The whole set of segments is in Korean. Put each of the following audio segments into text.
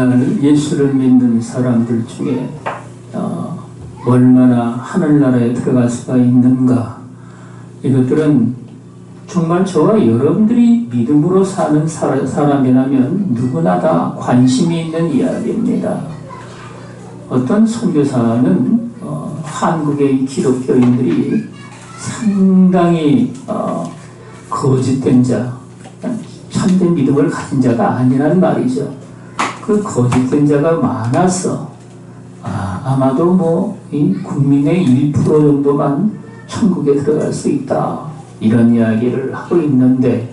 오늘날 예수를 믿는 사람들 중에 얼마나 하늘나라에 들어갈 수가 있는가, 이것들은 정말 저와 여러분들이 믿음으로 사는 사람이라면 누구나 다 관심이 있는 이야기입니다. 어떤 선교사는 한국의 기독교인들이 상당히 거짓된 자, 참된 믿음을 가진 자가 아니란 말이죠. 그 거짓된 자가 많아서 아마도 이 국민의 1% 정도만 천국에 들어갈 수 있다, 이런 이야기를 하고 있는데,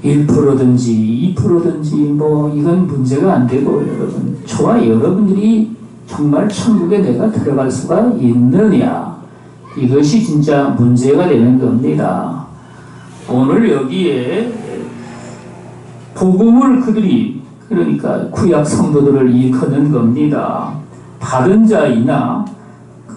1%든지 2%든지 이건 문제가 안 되고, 여러분, 저와 여러분들이 정말 천국에 내가 들어갈 수가 있느냐, 이것이 진짜 문제가 되는 겁니다. 오늘 여기에 복음을 그들이, 그러니까 구약 성도들을 일컫는 겁니다. 받은 자이나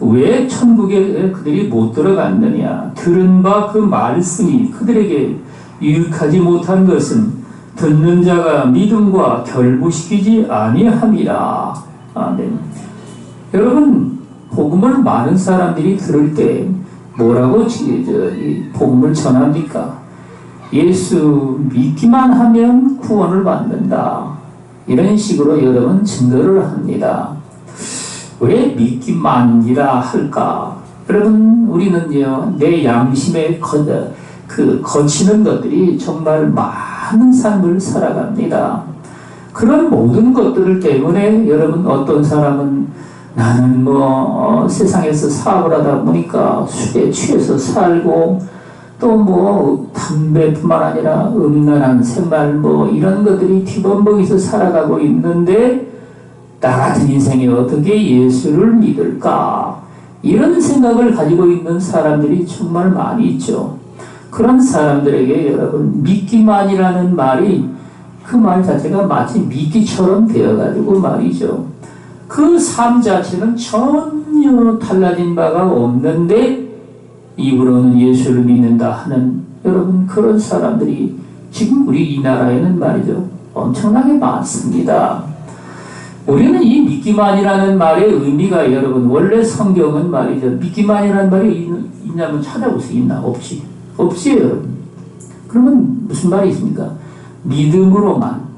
왜 천국에 그들이 못 들어갔느냐, 들은 바 그 말씀이 그들에게 유익하지 못한 것은 듣는 자가 믿음과 결부시키지 아니함이라. 아멘. 여러분, 복음을 많은 사람들이 들을 때 뭐라고 복음을 전합니까? 예수 믿기만 하면 구원을 받는다, 이런 식으로 여러분 증거를 합니다. 왜 믿기만이라 할까? 여러분, 우리는요, 내 양심에 거치는 것들이 정말 많은 삶을 살아갑니다. 그런 모든 것들 때문에 여러분, 어떤 사람은 나는 세상에서 사업을 하다 보니까 술에 취해서 살고, 또 담배뿐만 아니라 음란한 생활 이런 것들이 뒤범벅이서 살아가고 있는데, 나 같은 인생에 어떻게 예수를 믿을까, 이런 생각을 가지고 있는 사람들이 정말 많이 있죠. 그런 사람들에게 여러분, 믿기만이라는 말이, 그 말 자체가 마치 미끼처럼 되어가지고 말이죠. 그 삶 자체는 전혀 달라진 바가 없는데 입으로는 예수를 믿는다 하는, 여러분, 그런 사람들이 지금 우리 이 나라에는 말이죠, 엄청나게 많습니다. 우리는 이 믿기만이라는 말의 의미가, 여러분, 원래 성경은 말이죠, 믿기만이라는 말이 있냐면 찾아보세요. 있나? 없지, 여러분. 그러면 무슨 말이 있습니까? 믿음으로만.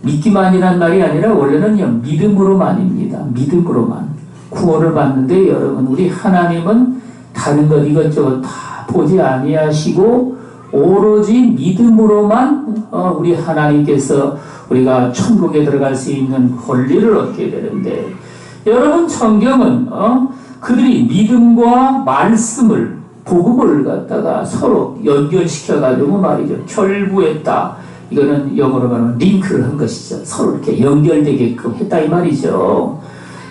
믿기만이라는 말이 아니라 원래는 믿음으로만입니다. 믿음으로만 구원을 받는데, 여러분, 우리 하나님은 다른 것 이것저것 다 보지 아니하시고 오로지 믿음으로만 우리 하나님께서 우리가 천국에 들어갈 수 있는 권리를 얻게 되는데, 여러분, 성경은 그들이 믿음과 말씀을, 복음을 갖다가 서로 연결시켜 가지고 말이죠, 결부했다. 이거는 영어로 말하면 링크를 한 것이죠. 서로 이렇게 연결되게끔 했다, 이 말이죠.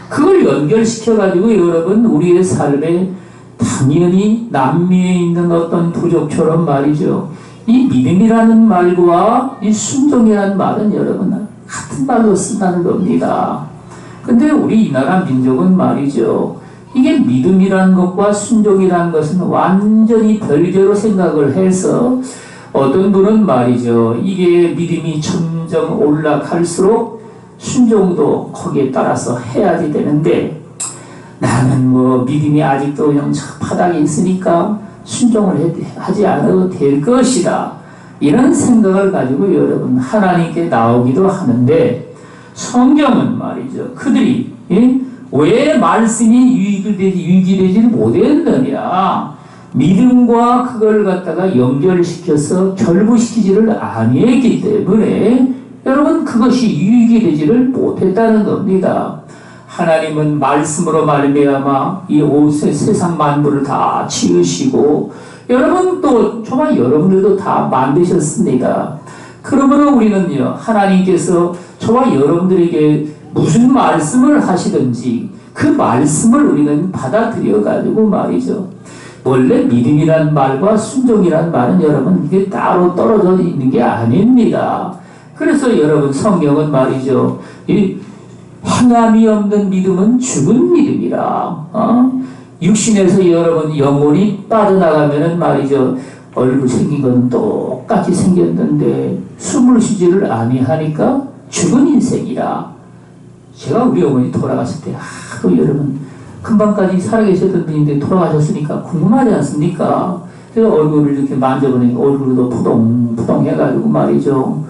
그걸 연결시켜 가지고 여러분, 우리의 삶에 당연히 남미에 있는 어떤 부족처럼 말이죠, 이 믿음이라는 말과 이 순종이라는 말은 여러분 같은 말로 쓴다는 겁니다. 근데 우리 이 나라 민족은 말이죠, 이게 믿음이라는 것과 순종이라는 것은 완전히 별개로 생각을 해서, 어떤 분은 말이죠, 이게 믿음이 점점 올라갈수록 순종도 거기에 따라서 해야지 되는데, 나는 믿음이 아직도 그냥 바닥에 있으니까 순종을 하지 않아도 될 것이다, 이런 생각을 가지고 여러분 하나님께 나오기도 하는데, 성경은 말이죠, 그들이 왜 말씀이 유익이 되지 못했느냐, 믿음과 그걸 갖다가 연결시켜서 결부시키지를 아니했기 때문에 여러분, 그것이 유익이 되지를 못했다는 겁니다. 하나님은 말씀으로 말미암아 이 세상 만물을 다 지으시고, 여러분, 또 정말 여러분들도 다 만드셨습니다. 그러므로 우리는요, 하나님께서 저와 여러분들에게 무슨 말씀을 하시든지 그 말씀을 우리는 받아들여 가지고 말이죠, 원래 믿음이란 말과 순종이란 말은 여러분, 이게 따로 떨어져 있는 게 아닙니다. 그래서 여러분, 성경은 말이죠, 이 행함이 없는 믿음은 죽은 믿음이라. 육신에서 여러분 영혼이 빠져나가면은 말이죠, 얼굴 생긴 건 똑같이 생겼는데 숨을 쉬지를 아니하니까 죽은 인생이라. 제가 우리 어머니 돌아갔을 때 하도 여러분 금방까지 살아계셨던 분인데 돌아가셨으니까 궁금하지 않습니까? 제가 얼굴을 이렇게 만져보니까 얼굴도 푸동푸동 해가지고 말이죠.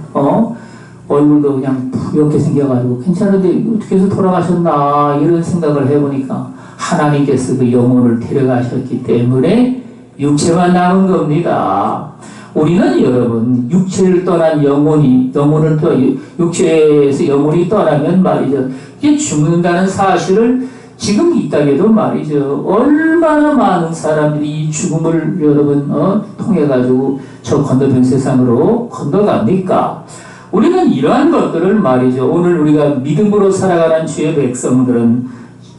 얼굴도 그냥 부옇게 생겨가지고 괜찮은데 어떻게 해서 돌아가셨나 이런 생각을 해보니까 하나님께서 그 영혼을 데려가셨기 때문에 육체만 남은 겁니다. 우리는 여러분 육체를 떠난 영혼을 육체에서 영혼이 떠나면 말이죠. 이게 죽는다는 사실을 지금 이 땅에도 말이죠. 얼마나 많은 사람들이 이 죽음을 여러분 통해 가지고 저 건너편 세상으로 건너갑니까? 우리는 이러한 것들을 말이죠. 오늘 우리가 믿음으로 살아가는 주의 백성들은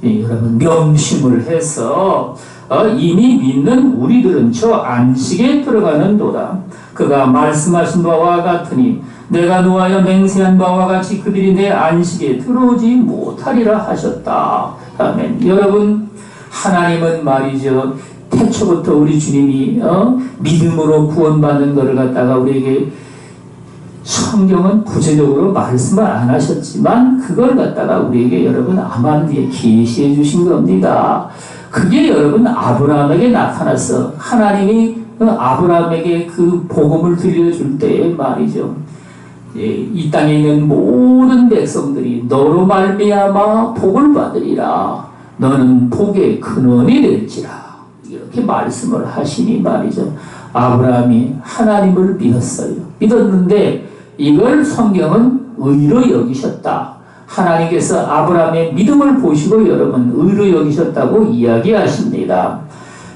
여러분 명심을 해서 이미 믿는 우리들은 저 안식에 들어가는도다. 그가 말씀하신 바와 같으니 내가 노하여 맹세한 바와 같이 그들이 내 안식에 들어오지 못하리라 하셨다. 아멘. 여러분 하나님은 말이죠. 태초부터 우리 주님이 믿음으로 구원받는 것을 갖다가 우리에게 성경은 구체적으로 말씀을 안 하셨지만 그걸 갖다가 우리에게 여러분 아만디에 계시해 주신 겁니다. 그게 여러분 아브라함에게 나타나서 하나님이 아브라함에게 그 복음을 들려줄 때에 말이죠. 이 땅에 있는 모든 백성들이 너로 말미암아 복을 받으리라. 너는 복의 근원이 될지라. 이렇게 말씀을 하시니 말이죠. 아브라함이 하나님을 믿었어요. 믿었는데 이걸 성경은 의로 여기셨다. 하나님께서 아브라함의 믿음을 보시고 여러분 의로 여기셨다고 이야기하십니다.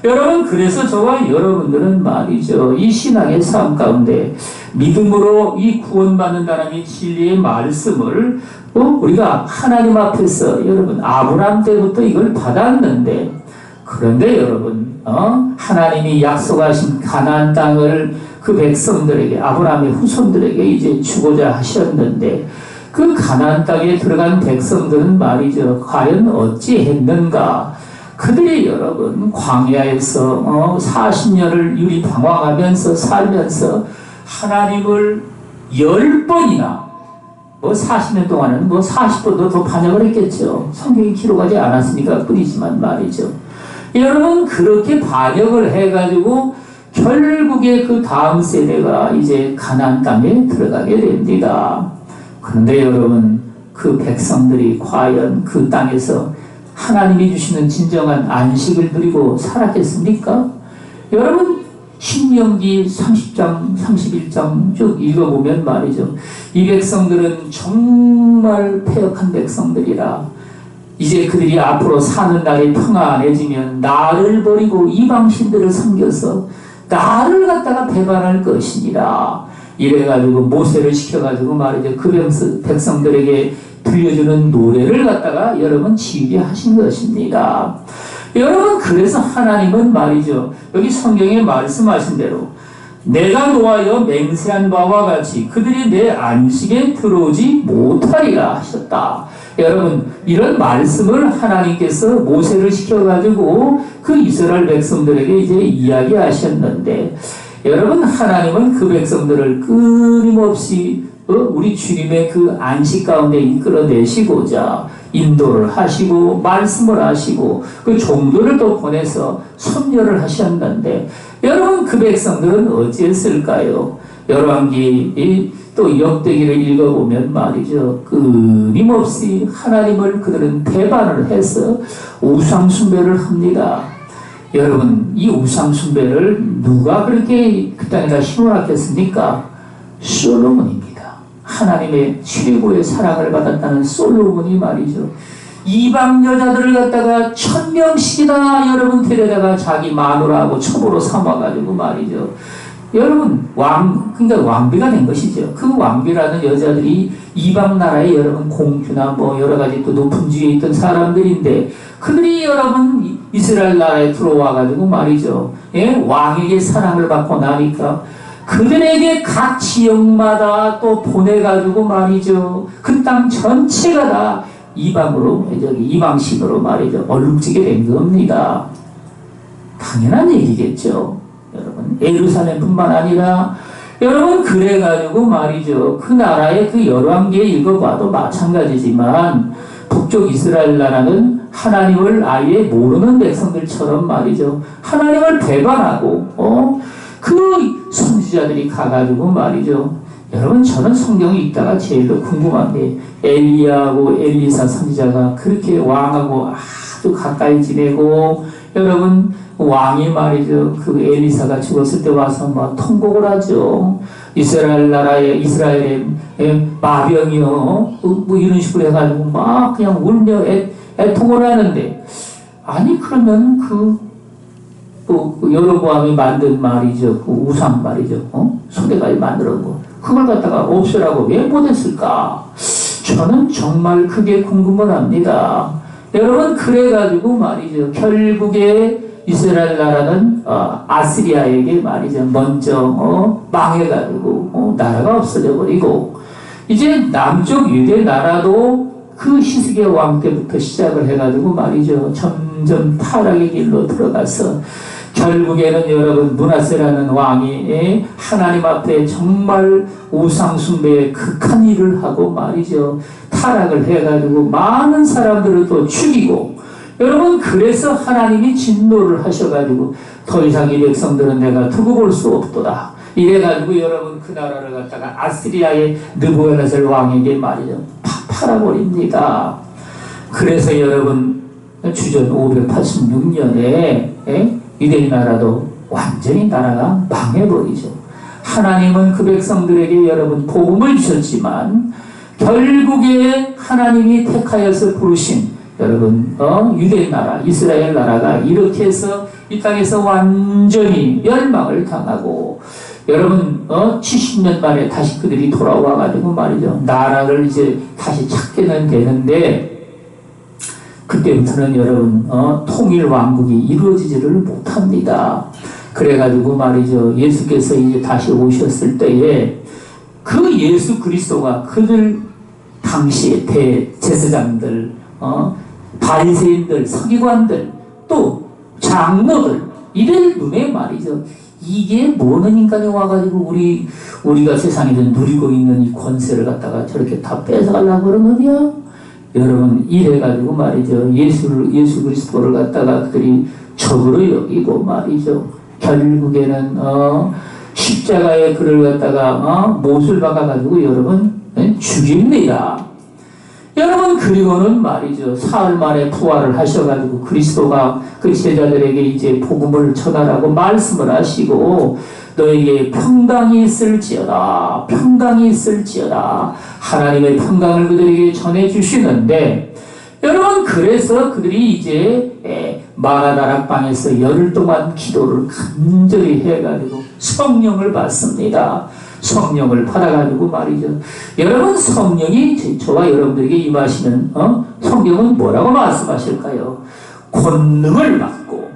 여러분 그래서 저와 여러분들은 말이죠. 이 신앙의 삶 가운데 믿음으로 이 구원받는다는 이 진리의 말씀을 우리가 하나님 앞에서 여러분 아브라함 때부터 이걸 받았는데 그런데 여러분 하나님이 약속하신 가나안 땅을 그 백성들에게 아브라함의 후손들에게 이제 주고자 하셨는데 그 가나안 땅에 들어간 백성들은 말이죠. 과연 어찌했는가? 그들이 여러분 광야에서 40년을 유리 방황하면서 살면서 하나님을 10번이나 40년 동안은 40번도 더 반역을 했겠죠. 성경이 기록하지 않았으니까 뿐이지만 말이죠. 여러분 그렇게 반역을 해가지고 결국에 그 다음 세대가 이제 가나안 땅에 들어가게 됩니다. 그런데 여러분 그 백성들이 과연 그 땅에서 하나님이 주시는 진정한 안식을 누리고 살았겠습니까? 여러분 신명기 30장 31장 쭉 읽어보면 말이죠. 이 백성들은 정말 패역한 백성들이라 이제 그들이 앞으로 사는 날이 평안해지면 나를 버리고 이방신들을 섬겨서 나를 갖다가 배반할 것이니라. 이래가지고 모세를 시켜가지고 말이죠. 그 백성들에게 들려주는 노래를 갖다가 여러분 지휘게 하신 것입니다. 여러분 그래서 하나님은 말이죠. 여기 성경에 말씀하신 대로 내가 노하여 맹세한 바와 같이 그들이 내 안식에 들어오지 못하리라 하셨다. 여러분 이런 말씀을 하나님께서 모세를 시켜가지고 그 이스라엘 백성들에게 이제 이야기하셨는데 여러분 하나님은 그 백성들을 끊임없이 우리 주님의 그 안식 가운데 이끌어내시고자 인도를 하시고 말씀을 하시고 그 종들을 또 보내서 섭려를 하셨는데 여러분 그 백성들은 어찌했을까요? 열왕기 또 역대기를 읽어보면 말이죠. 끊임없이 하나님을 그들은 배반을 해서 우상숭배를 합니다. 여러분 이 우상숭배를 누가 그렇게 그 땅에다 심어놨겠습니까? 솔로몬입니다. 하나님의 최고의 사랑을 받았다는 솔로몬이 말이죠. 이방 여자들을 갖다가 1000명씩이나 여러분 데려다가 자기 마누라하고 첩으로 삼아가지고 말이죠. 여러분 그러니까 왕비가 된 것이죠. 그 왕비라는 여자들이 이방 나라의 여러분 공주나 여러 가지 또 높은 지위에 있던 사람들인데 그들이 여러분 이스라엘 나라에 들어와가지고 말이죠. 왕에게 사랑을 받고 나니까 그들에게 각 지역마다 또 보내가지고 말이죠. 그 땅 전체가 다 이방신으로 말이죠. 얼룩지게 된 겁니다. 당연한 얘기겠죠. 여러분, 예루살렘뿐만 아니라 여러분 그래가지고 말이죠. 그 나라의 그 열왕기에 읽어봐도 마찬가지지만 북쪽 이스라엘 나라는 하나님을 아예 모르는 백성들처럼 말이죠. 하나님을 배반하고 그 선지자들이 가가지고 말이죠. 여러분 저는 성경을 읽다가 제일 더 궁금한 게 엘리야하고 엘리사 선지자가 그렇게 왕하고 아주 가까이 지내고 여러분 왕이 말이죠. 그 엘리사가 죽었을 때 와서 막 통곡을 하죠. 이스라엘 나라의 이스라엘의 마병이요. 뭐 이런 식으로 해가지고 막 그냥 울며 애통을 하는데 아니 그러면 그 여로보암이 만든 말이죠. 그 우상 말이죠. 소대까지 만들어 거 그걸 갖다가 없애라고 왜 못했을까? 저는 정말 그게 궁금을 합니다. 여러분 그래가지고 말이죠. 결국에 이스라엘 나라는 아시리아에게 말이죠. 먼저 망해가지고 나라가 없어져 버리고 이제 남쪽 유대 나라도 그 히스기야 왕 때부터 시작을 해가지고 말이죠. 점점 타락의 길로 들어가서 결국에는 여러분 므낫세라는 왕이 하나님 앞에 정말 우상 숭배에 극한 일을 하고 말이죠. 타락을 해가지고 많은 사람들을 또 죽이고 여러분 그래서 하나님이 진노를 하셔가지고 더 이상 이 백성들은 내가 두고 볼 수 없도다. 이래가지고 여러분 그 나라를 갖다가 아시리아의 느부갓네살 왕에게 말이죠. 팔아버립니다. 그래서 여러분 주전 586년에 유대 나라도 완전히 나라가 망해버리죠. 하나님은 그 백성들에게 여러분 복음을 주셨지만 결국에 하나님이 택하여서 부르신 여러분 유대 나라 이스라엘 나라가 이렇게 해서 이 땅에서 완전히 멸망을 당하고 여러분 70년 만에 다시 그들이 돌아와 가지고 말이죠. 나라를 이제 다시 찾게는 되는데 그때부터는 여러분 통일 왕국이 이루어지지를 못합니다. 그래가지고 말이죠. 예수께서 이제 다시 오셨을 때에 그 예수 그리스도가 그들 당시의 대제사장들 바리새인들 서기관들 또 장로들 이들 눈에 말이죠. 이게 뭐는 인간이 와가지고 우리가 세상에서 누리고 있는 이 권세를 갖다가 저렇게 다 뺏어가려고 그러느냐? 여러분 이래가지고 말이죠. 예수 그리스도를 갖다가 그들이 적으로 여기고 말이죠. 결국에는 십자가에 그를 갖다가 못을 박아가지고 여러분 죽입니다. 여러분 그리고는 말이죠. 사흘 만에 부활을 하셔가지고 그리스도가 그 제자들에게 이제 복음을 전하라고 말씀을 하시고 너에게 평강이 있을지어다. 평강이 있을지어다. 하나님의 평강을 그들에게 전해주시는데 여러분 그래서 그들이 이제 마가다락방에서 열흘 동안 기도를 간절히 해가지고 성령을 받습니다. 성령을 받아가지고 말이죠. 여러분 성령이 저와 여러분들에게 임하시는 성령은 뭐라고 말씀하실까요? 권능을 받고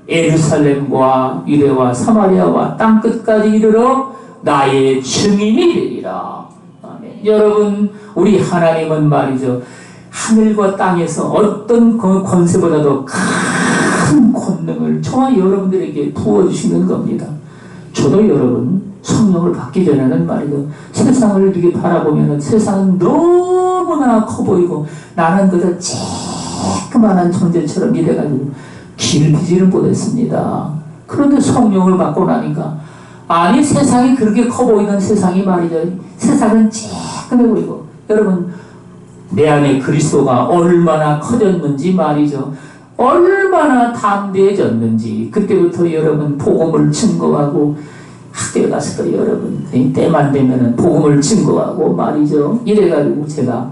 예루살렘과 유대와 사마리아와 땅끝까지 이르러 나의 증인이 되리라. 아멘. 여러분 우리 하나님은 말이죠. 하늘과 땅에서 어떤 권세보다도 큰 권능을 저와 여러분들에게 부어주시는 겁니다. 저도 여러분 성령을 받기 전에는 말이죠. 세상을 이렇게 바라보면 세상은 너무나 커 보이고 나는 그저 쬐끄만한 존재처럼 이래가지고 길피지를 못했습니다. 그런데 성령을 받고 나니까 아니 세상이 그렇게 커 보이는 세상이 말이죠. 세상은 쬐끄매 보이고 여러분 내 안에 그리스도가 얼마나 커졌는지 말이죠. 얼마나 담대해졌는지 그때부터 여러분 복음을 증거하고 학교에 가서도 여러분 때만 되면은 복음을 증거하고 말이죠. 이래가지고 제가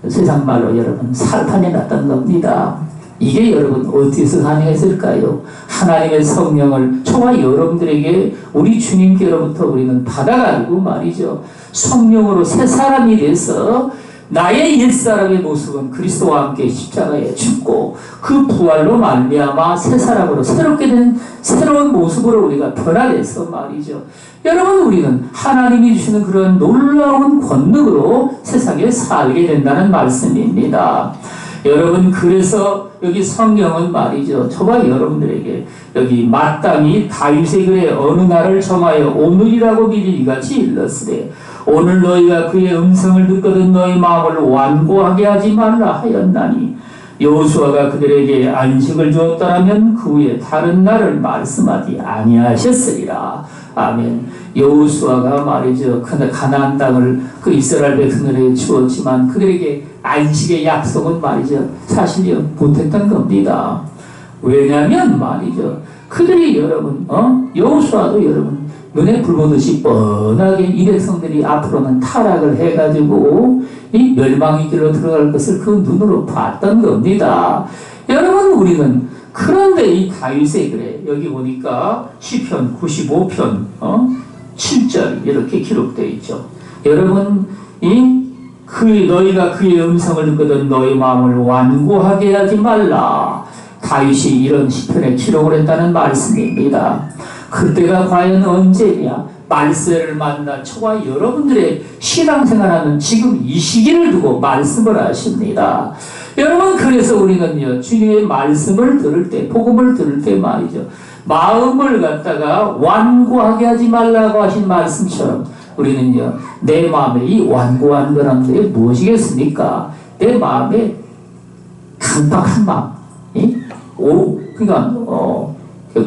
세상 말로 여러분 살판에 났던 겁니다. 이게 여러분 어디서 가능했을까요? 하나님의 성령을 저와 여러분들에게 우리 주님께로부터 우리는 받아가지고 말이죠. 성령으로 새 사람이 돼서 나의 옛사람의 모습은 그리스도와 함께 십자가에 죽고 그 부활로 말미암아 새 사람으로 새롭게 된 새로운 모습으로 우리가 변화돼서 말이죠. 여러분 우리는 하나님이 주시는 그런 놀라운 권능으로 세상에 살게 된다는 말씀입니다. 여러분, 그래서 여기 성경은 말이죠. 저와 여러분들에게 여기 마땅히 다윗의 글에 어느 날을 정하여 오늘이라고 미리 이같이 일렀으되 오늘 너희가 그의 음성을 듣거든 너희 마음을 완고하게 하지 말라 하였나니 여호수아가 그들에게 안식을 주었더라면 그 후에 다른 날을 말씀하지 아니하셨으리라. 아멘. 여호수아가 말이죠. 가나안 땅을 그 이스라엘 백성들에게 주었지만 그들에게 안식의 약속은 말이죠. 사실 못했던 겁니다. 왜냐하면 말이죠. 그들이 여러분, 여호수아도 여러분 눈에 불 보듯이 뻔하게 이 백성들이 앞으로는 타락을 해가지고 이 멸망의 길로 들어갈 것을 그 눈으로 봤던 겁니다. 여러분, 우리는 그런데 이 다윗의 글에 여기 보니까 시편 95편 7절 이렇게 기록되어 있죠. 여러분, 너희가 그의 음성을 듣거든 너희 마음을 완고하게 하지 말라. 다윗이 이런 시편에 기록을 했다는 말씀입니다. 그때가 과연 언제냐? 말세를 만나 저와 여러분들의 신앙생활하는 지금 이 시기를 두고 말씀을 하십니다. 여러분, 그래서 우리는요, 주님의 말씀을 들을 때, 복음을 들을 때 말이죠. 마음을 갖다가 완고하게 하지 말라고 하신 말씀처럼 우리는요, 내 마음에 이 완고한 거란 게 무엇이겠습니까? 내 마음에 강박한 마음, 그러니까,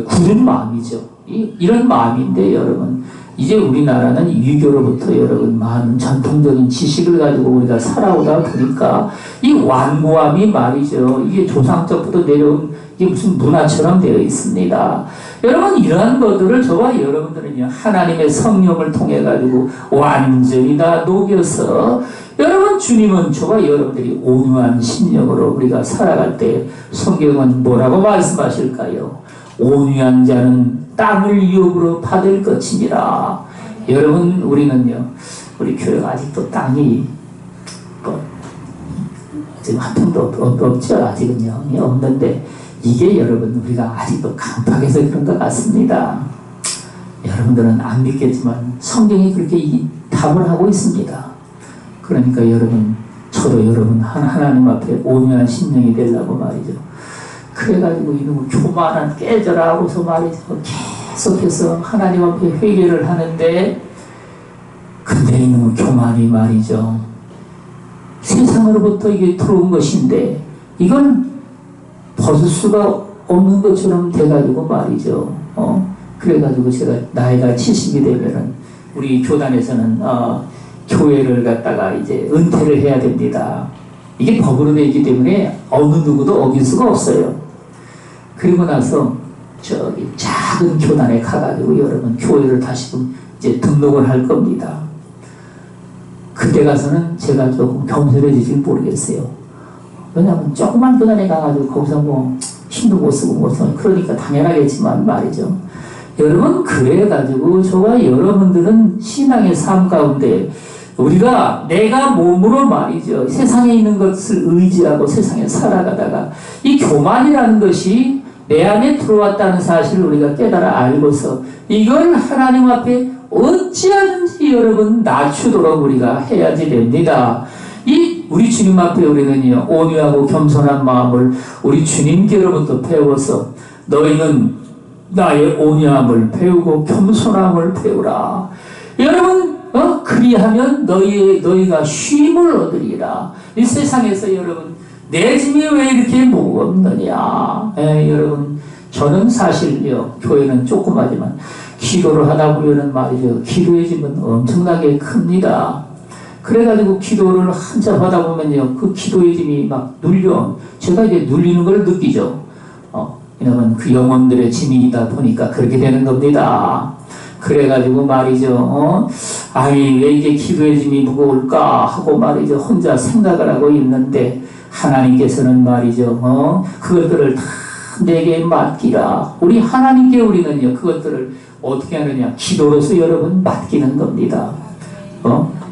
굳은 마음이죠. 이런 마음인데, 여러분, 이제 우리나라는 유교로부터 여러분 많은 전통적인 지식을 가지고 우리가 살아오다 보니까 이 완고함이 말이죠. 이게 조상적부터 내려온 이게 무슨 문화처럼 되어 있습니다. 여러분, 이러한 것들을 저와 여러분들은요, 하나님의 성령을 통해 가지고 완전히 다 녹여서 여러분, 주님은 저와 여러분들이 온유한 심령으로 우리가 살아갈 때 성경은 뭐라고 말씀하실까요? 온유한 자는 땅을 유업으로 받을 것이니라. 여러분, 우리는요, 우리 교회가 아직도 땅이 지금 한 평도 없죠. 아직은요. 없는데 이게 여러분 우리가 아직도 강팍해서 그런 것 같습니다. 여러분들은 안 믿겠지만 성경이 그렇게 이 답을 하고 있습니다. 그러니까 여러분, 저도 여러분 하나님 앞에 온유한 심령이 되려고 말이죠. 그래가지고 이놈의 교만한 깨져라 하고서 말이죠. 계속해서 하나님 앞에 회개를 하는데, 근데 이놈의 교만이 말이죠. 세상으로부터 이게 들어온 것인데, 이건 벗을 수가 없는 것처럼 돼가지고 말이죠. 그래가지고 제가 나이가 70이 되면은, 우리 교단에서는, 교회를 갖다가 이제 은퇴를 해야 됩니다. 이게 법으로 되어 있기 때문에 어느 누구도 어길 수가 없어요. 그리고 나서 저기 작은 교단에 가가지고 여러분 교회를 다시금 이제 등록을 할 겁니다. 그때 가서는 제가 조금 겸손해질지 모르겠어요. 왜냐하면 조그만 교단에 가가지고 거기서 뭐 힘도 못 쓰고 못 쓰고 그러니까 당연하겠지만 말이죠. 여러분, 그래가지고 저와 여러분들은 신앙의 삶 가운데 우리가 내가 몸으로 말이죠. 세상에 있는 것을 의지하고 세상에 살아가다가 이 교만이라는 것이 내 안에 들어왔다는 사실을 우리가 깨달아 알고서 이걸 하나님 앞에 어찌하든지 여러분 낮추도록 우리가 해야지 됩니다. 우리 주님 앞에 우리는요, 온유하고 겸손한 마음을 우리 주님께로부터 배워서 너희는 나의 온유함을 배우고 겸손함을 배우라. 여러분, 그리하면 너희가 쉼을 얻으리라. 이 세상에서 여러분, 내 짐이 왜 이렇게 무겁느냐. 여러분, 저는 사실요, 교회는 조그마지만 기도를 하다 보면은 말이죠, 기도의 짐은 엄청나게 큽니다. 그래가지고 기도를 한참 하다 보면요, 그 기도의 짐이 막 제가 이제 눌리는 걸 느끼죠. 왜냐면 그 영혼들의 짐이다 보니까 그렇게 되는 겁니다. 그래가지고 말이죠, 왜 이게 기도의 짐이 무거울까 하고 말이죠, 혼자 생각을 하고 있는데, 하나님께서는 말이죠, 그것들을 다 내게 맡기라. 우리 하나님께 우리는요, 그것들을 어떻게 하느냐, 기도로서 여러분 맡기는 겁니다.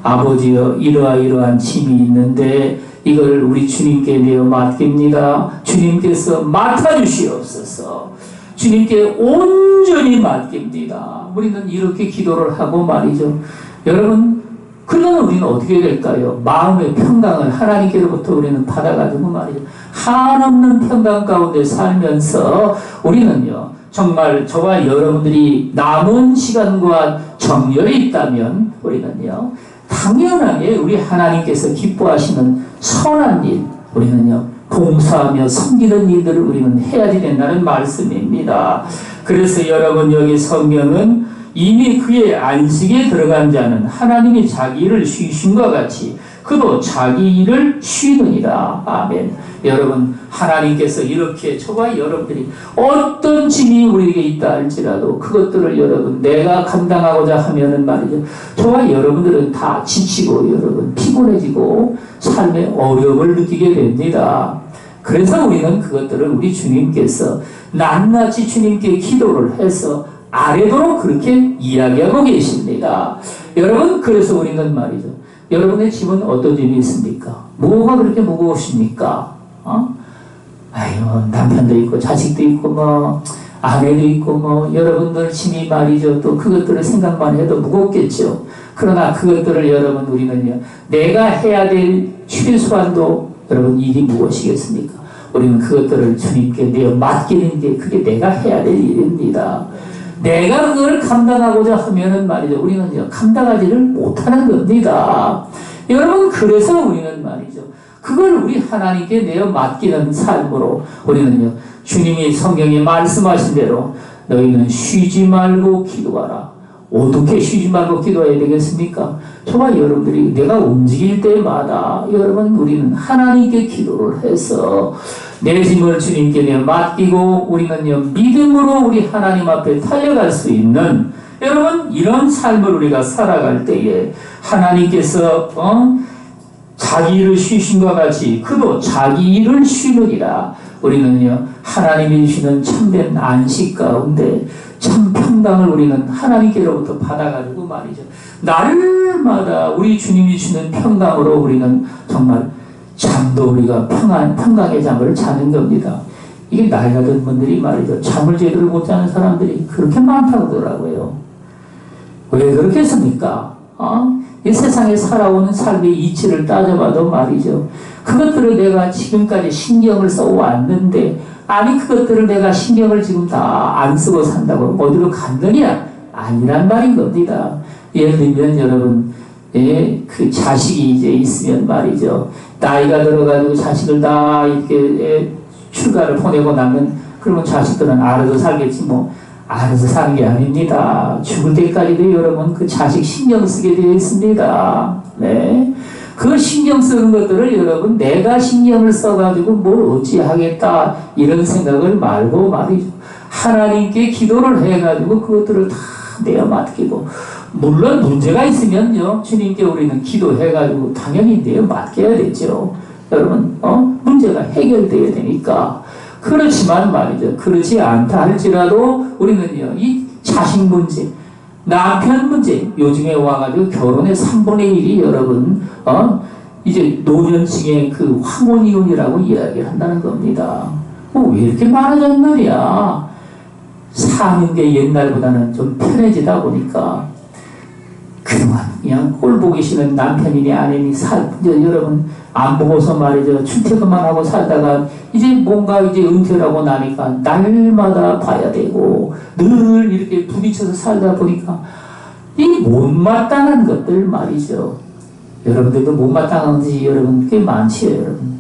아버지여, 이러한 짐이 있는데 이걸 우리 주님께 내어 맡깁니다. 주님께서 맡아주시옵소서. 주님께 온전히 맡깁니다. 우리는 이렇게 기도를 하고 말이죠. 여러분, 그러면 우리는 어떻게 될까요? 마음의 평강을 하나님께로부터 우리는 받아가지고 말이죠. 한없는 평강 가운데 살면서 우리는요, 정말 저와 여러분들이 남은 시간과 정열이 있다면 우리는요, 당연하게 우리 하나님께서 기뻐하시는 선한 일, 우리는요, 봉사하며 섬기는 일들을 우리는 해야지 된다는 말씀입니다. 그래서 여러분, 여기 성경은 이미 그의 안식에 들어간 자는 하나님이 자기 일을 쉬심과 같이 그도 자기 일을 쉬느니라. 아멘. 여러분, 하나님께서 이렇게 저와 여러분들이 어떤 짐이 우리에게 있다 할지라도 그것들을 여러분 내가 감당하고자 하면은 말이죠, 저와 여러분들은 다 지치고 여러분 피곤해지고 삶의 어려움을 느끼게 됩니다. 그래서 우리는 그것들을 우리 주님께서 낱낱이 주님께 기도를 해서 아래도록 그렇게 이야기하고 계십니다. 여러분, 그래서 우리는 말이죠, 여러분의 집은 어떤 집이 있습니까? 뭐가 그렇게 무거우십니까? 아유, 남편도 있고 자식도 있고 뭐 아내도 있고 뭐 여러분들 짐이 말이죠, 또 그것들을 생각만 해도 무겁겠죠. 그러나 그것들을 여러분 우리는요, 내가 해야 될 최소한도 여러분 일이 무엇이겠습니까? 우리는 그것들을 주님께 내어 맡기는 게 그게 내가 해야 될 일입니다. 내가 그걸 감당하고자 하면은 말이죠, 우리는요, 감당하지를 못하는 겁니다. 여러분, 그래서 우리는 말이죠, 그걸 우리 하나님께 내어 맡기는 삶으로 우리는요, 주님이 성경에 말씀하신 대로 너희는 쉬지 말고 기도하라. 어떻게 쉬지 말고 기도해야 되겠습니까? 저와 여러분들이 내가 움직일 때마다 여러분 우리는 하나님께 기도를 해서 내 짐을 주님께 내어 맡기고 우리는요, 믿음으로 우리 하나님 앞에 달려갈 수 있는 여러분 이런 삶을 우리가 살아갈 때에 하나님께서 자기 일을 쉬신과 같이 그도 자기 일을 쉬느니라. 우리는요, 하나님이 주시는 참된 안식 가운데 참 평강을 우리는 하나님께로부터 받아가지고 말이죠, 날마다 우리 주님이 주는 평강으로 우리는 정말 잠도 우리가 평강의 잠을 자는 겁니다. 이게 나이가 든 분들이 말이죠, 잠을 제대로 못 자는 사람들이 그렇게 많다고 하더라고요. 왜 그렇겠습니까? 이 세상에 살아오는 삶의 이치를 따져봐도 말이죠, 그것들을 내가 지금까지 신경을 써왔는데 아니 그것들을 내가 신경을 지금 다 안 쓰고 산다고 어디로 갔느냐? 아니란 말인 겁니다. 예를 들면 여러분, 그 자식이 이제 있으면 말이죠, 나이가 들어가지고 자식을 다 이렇게 출가를 보내고 나면 그러면 자식들은 알아서 살겠지 뭐. 알아서 사는 게 아닙니다. 죽을 때까지도 여러분 그 자식 신경 쓰게 되어 있습니다. 네. 그 신경 쓰는 것들을 여러분 내가 신경을 써가지고 뭘 어찌하겠다 이런 생각을 말고 말이죠, 하나님께 기도를 해가지고 그것들을 다 내어 맡기고, 물론 문제가 있으면요 주님께 우리는 기도해가지고 당연히 내어 맡겨야 되죠. 여러분 문제가 해결돼야 되니까. 그렇지만 말이죠, 그렇지 않다 할지라도 우리는요, 이 자식 문제, 남편 문제, 요즘에 와가지고 결혼의 3분의 1이 여러분 이제 노년층의 그 황혼이혼이라고 이야기를 한다는 겁니다. 왜 이렇게 많아졌느냐? 사는 게 옛날보다는 좀 편해지다 보니까 그동안 그냥 꼴 보기 싫은 남편이니 아내니 여러분 안 보고서 말이죠, 출퇴근만 하고 살다가 이제 뭔가 이제 은퇴를 하고 나니까 날마다 봐야 되고 늘 이렇게 부딪혀서 살다 보니까 이 못마땅한 것들 말이죠. 여러분들도 못마땅한 것이 여러분 꽤 많지요. 여러분,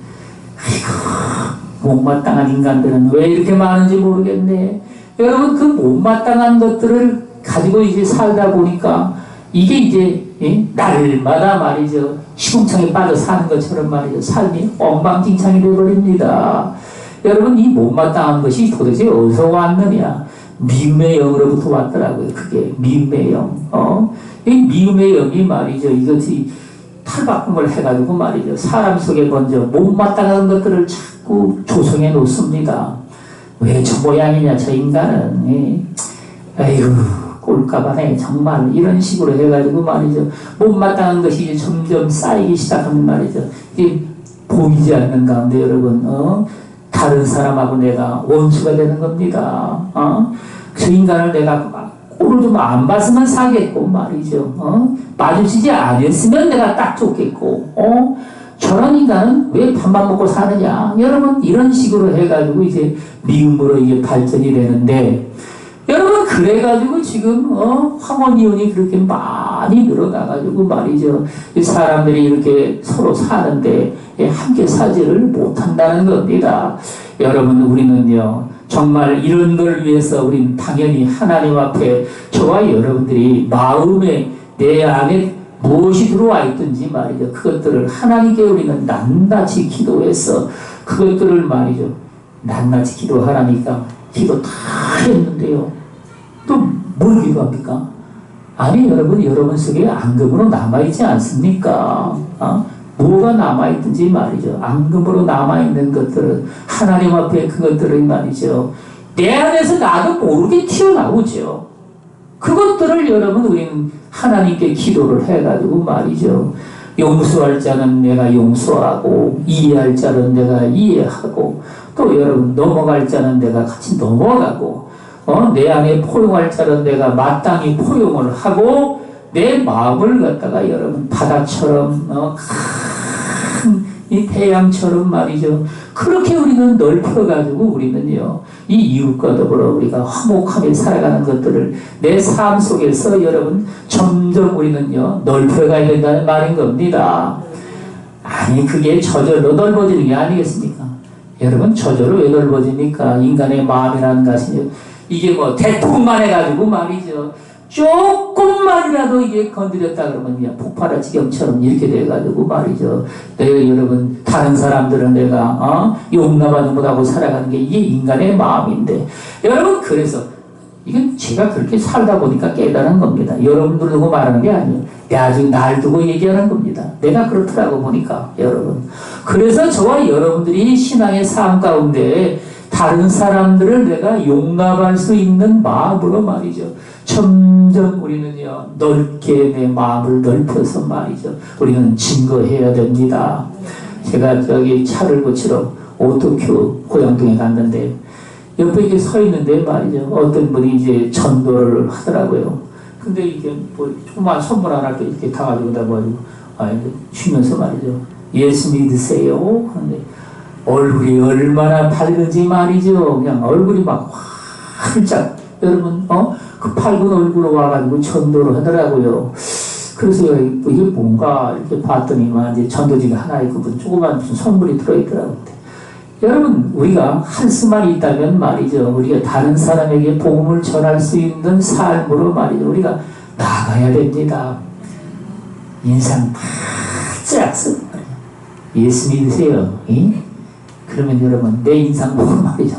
아이고 못마땅한 인간들은 왜 이렇게 많은지 모르겠네. 여러분 그 못마땅한 것들을 가지고 이제 살다 보니까 이게 이제 날마다 말이죠, 시궁창에 빠져 사는 것처럼 말이죠, 삶이 엉망진창이 되어버립니다. 여러분 이 못마땅한 것이 도대체 어디서 왔느냐? 미움의 영으로부터 왔더라고요. 그게 미움의 영. 이 미움의 영이 말이죠, 이것이 탈바꿈을 해가지고 말이죠, 사람 속에 먼저 못마땅한 것들을 자꾸 조성해 놓습니다. 왜 저 모양이냐 저 인간은. 아이고 꼴까봐네 정말, 이런 식으로 해가지고 말이죠, 못마땅한 것이 이제 점점 쌓이기 시작하면 말이죠, 이게 보이지 않는 가운데 여러분 다른 사람하고 내가 원수가 되는 겁니다. 저 인간을 내가 꼭 오늘도 뭐 안 봤으면 사겠고 말이죠. 마주치지 않았으면 내가 딱 좋겠고, 저런 인간은 왜 밥만 먹고 사느냐. 여러분, 이런 식으로 해가지고 이제 미움으로 이게 발전이 되는데, 여러분, 그래가지고 지금, 황혼이혼이 그렇게 많이 늘어나가지고 말이죠. 이 사람들이 이렇게 서로 사는데 함께 사지를 못한다는 겁니다. 여러분, 우리는요, 정말 이런 걸 위해서 우리는 당연히 하나님 앞에 저와 여러분들이 마음에 내 안에 무엇이 들어와 있든지 말이죠. 그것들을 하나님께 우리는 낱낱이 기도해서 그것들을 말이죠. 낱낱이 기도하라니까 기도 다 했는데요. 또 뭘 기도합니까? 아니 여러분 속에 앙금으로 남아있지 않습니까? 뭐가 남아있든지 말이죠. 앙금으로 남아있는 것들은 하나님 앞에 그것들을 말이죠. 내 안에서 나도 모르게 튀어나오죠. 그것들을 여러분 우리는 하나님께 기도를 해가지고 말이죠. 용서할 자는 내가 용서하고 이해할 자는 내가 이해하고 또 여러분 넘어갈 자는 내가 같이 넘어가고 내 안에 포용할 자는 내가 마땅히 포용을 하고 내 마음을 갖다가 여러분 바다처럼 큰 이 태양처럼 말이죠. 그렇게 우리는 넓혀가지고 우리는요 이 이웃과 더불어 우리가 화목하게 살아가는 것들을 내 삶 속에서 여러분 점점 우리는요 넓혀가야 된다는 말인 겁니다. 아니 그게 저절로 넓어지는 게 아니겠습니까? 여러분 저절로 왜 넓어집니까? 인간의 마음이라는 것이 이게 뭐 대통만 해가지고 말이죠. 조금만이라도 이게 건드렸다 그러면 그냥 폭발할 지경처럼 이렇게 돼가지고 말이죠. 내가 여러분 다른 사람들은 내가 용납하지 못하고 살아가는 게 이게 인간의 마음인데 여러분 그래서 이건 제가 그렇게 살다 보니까 깨달은 겁니다. 여러분들 두고 말하는 게 아니에요. 아주 날 두고 얘기하는 겁니다. 내가 그렇더라고 보니까 여러분. 그래서 저와 여러분들이 신앙의 삶 가운데 다른 사람들을 내가 용납할 수 있는 마음으로 말이죠. 점점 우리는요 넓게 내 마음을 넓혀서 말이죠. 우리는 증거해야 됩니다. 제가 저기 차를 고치러 오토큐 고양동에 갔는데 옆에 이렇게 서 있는데 말이죠. 어떤 분이 이제 전도를 하더라고요. 근데 이게 뭐 조그만 선물 하나 이렇게 다 가지고 나가지고 쉬면서 말이죠. 예수 믿으세요. 하는데 얼굴이 얼마나 밝은지 말이죠. 그냥 얼굴이 막 활짝 여러분 그 밝은 얼굴로 와가지고 전도를 하더라고요. 그래서 이게 뭔가 이렇게 봤더니만 이제 전도지가 하나 있고 조그만 무슨 선물이 들어있더라고요. 여러분 우리가 할 수만 있다면 말이죠. 우리가 다른 사람에게 복음을 전할 수 있는 삶으로 말이죠. 우리가 나가야 됩니다. 인상 바짝 쓰고 예수 믿으세요. 그러면 여러분 내 인상 보고 말이죠.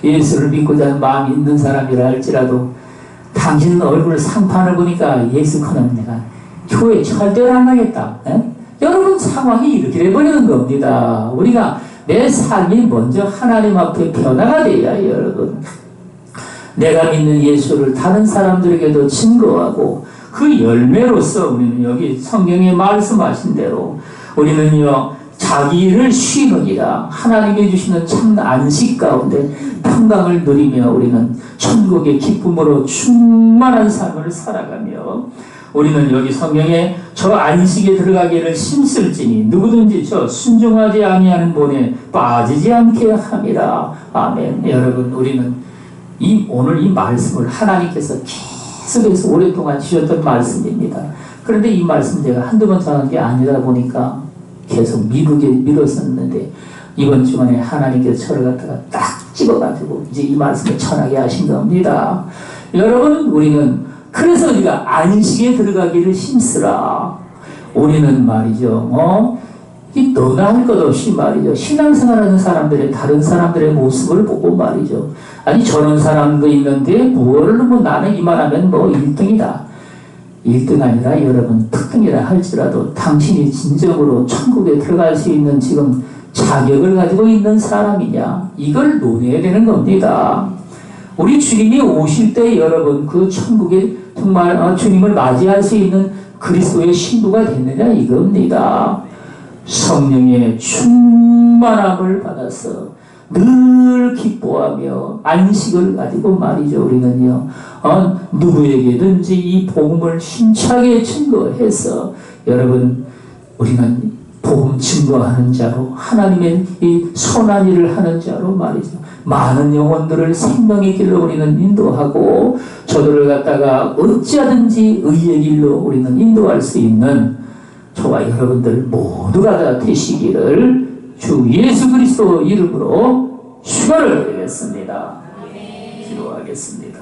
예수를 믿고자 하는 마음이 있는 사람이라 할지라도 당신 얼굴 상판을 보니까 예수 커는 내가 교회 절대로 안 가겠다. 여러분 상황이 이렇게 돼버리는 겁니다. 우리가 내 삶이 먼저 하나님 앞에 변화가 돼야 여러분 내가 믿는 예수를 다른 사람들에게도 증거하고 그 열매로서 우리는 여기 성경에 말씀하신 대로 우리는요 자기 일을 쉬느니라 하나님이 주시는 참 안식 가운데 평강을 누리며 우리는 천국의 기쁨으로 충만한 삶을 살아가며 우리는 여기 성경에 저 안식에 들어가기를 힘쓸지니 누구든지 저 순종하지 아니하는 본에 빠지지 않게 함이라. 아멘. 여러분 우리는 오늘 이 말씀을 하나님께서 계속해서 오랫동안 주셨던 말씀입니다. 그런데 이 말씀 제가 한두 번 전한 게 아니다 보니까 계속 미뤘었는데 이번 주간에 하나님께서 저를 갖다가 딱 집어가지고 이제 이 말씀을 전하게 하신 겁니다. 여러분 우리는 그래서 우리가 안식에 들어가기를 힘쓰라. 우리는 말이죠. 이 너나 할 것 없이 말이죠. 신앙생활하는 사람들의 다른 사람들의 모습을 보고 말이죠. 아니 저런 사람도 있는데 뭘 뭐 나는 이만하면 뭐 1등이다. 1등 아니라 여러분 특등이라 할지라도 당신이 진정으로 천국에 들어갈 수 있는 지금 자격을 가지고 있는 사람이냐 이걸 논해야 되는 겁니다. 우리 주님이 오실 때 여러분 그 천국에 정말 주님을 맞이할 수 있는 그리스도의 신부가 됐느냐 이겁니다. 성령의 충만함을 받아서 늘 기뻐하며 안식을 가지고 말이죠. 우리는요 누구에게든지 이 복음을 힘차게 증거해서 여러분 우리는 복음 증거하는 자로 하나님의 이 선한 일을 하는 자로 말이죠. 많은 영혼들을 생명의 길로 우리는 인도하고 저들을 갖다가 어찌하든지 의의 길로 우리는 인도할 수 있는 저와 여러분들 모두가 다 되시기를 주 예수 그리스도 이름으로 축원을 드리겠습니다. 기도하겠습니다.